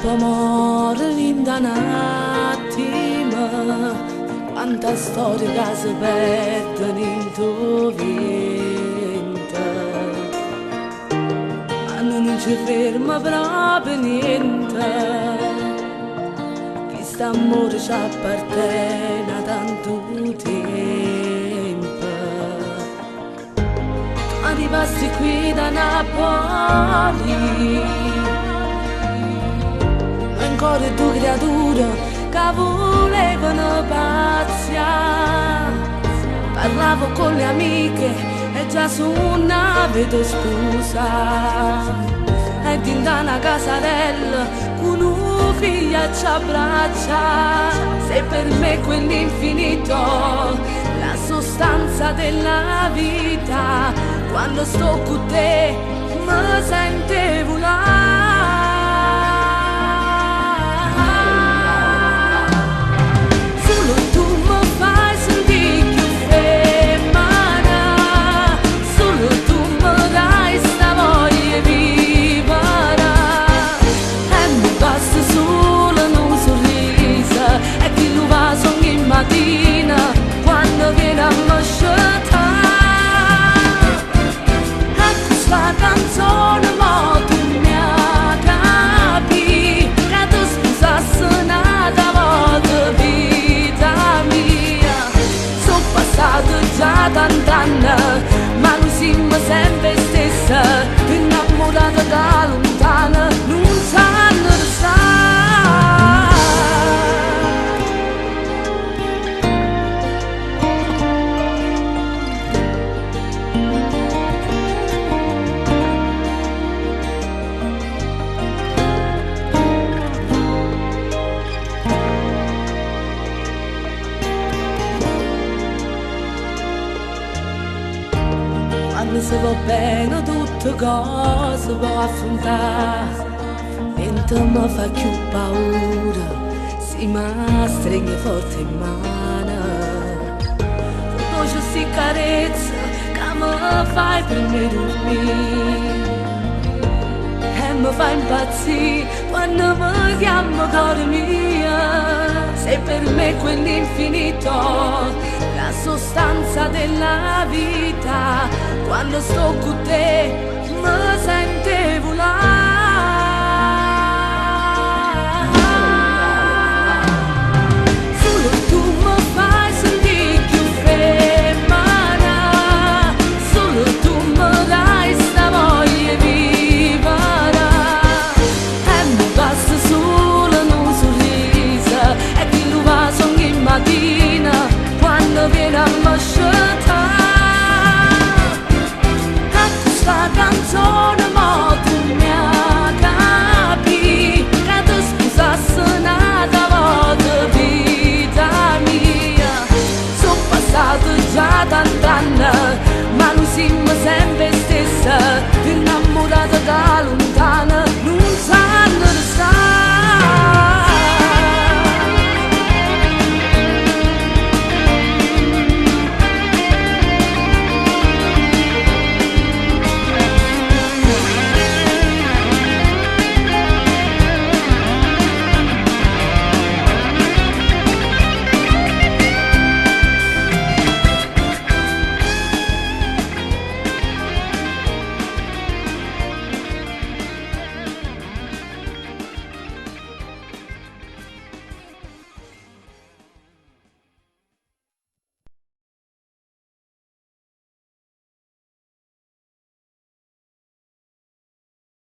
può morire in un attimo, quanta storia che si perdono in tuo vento, ma non ci ferma proprio niente, questo amore ci appartiene da tanto tempo. Arrivasti qui da Napoli, ancora due creature che volevano pazziare. Parlavo con le amiche e già su una vedo scusa, e in una casarella con un figlio ci abbraccia. Sei per me quell'infinito, la sostanza della vita. Quando sto con te mi sente volare. Quando viene a me ecco sta canzone ma tu mi capi, che tu scusassi un'altra volta vita mia. Sono passato già tant'anni ma non siamo sempre stessa, innamorata da lontana non sanno restare. Quando si va bene tutte cose può affrontare, niente mi fa più paura, si mi stringe forte in mano. Tu c'è sti carezze che mi fai per me dormire, e mi fa impazzire quando mi chiamo cuore mia. Sei per me quell'infinito, la sostanza della vita. Quando sto con te mi sente volare. Solo tu mi fai sentire più femmina, solo tu mi dai sta voglia di vivere, e mi basta solo un sorriso, e chi lo va ogni mattina quando viene a me. Sta canzone ma tu mi capi, che tu scusassi un'altra volta vita mia. Sono passato già tant'anni ma non siamo sempre stessa, innamorata da lontana.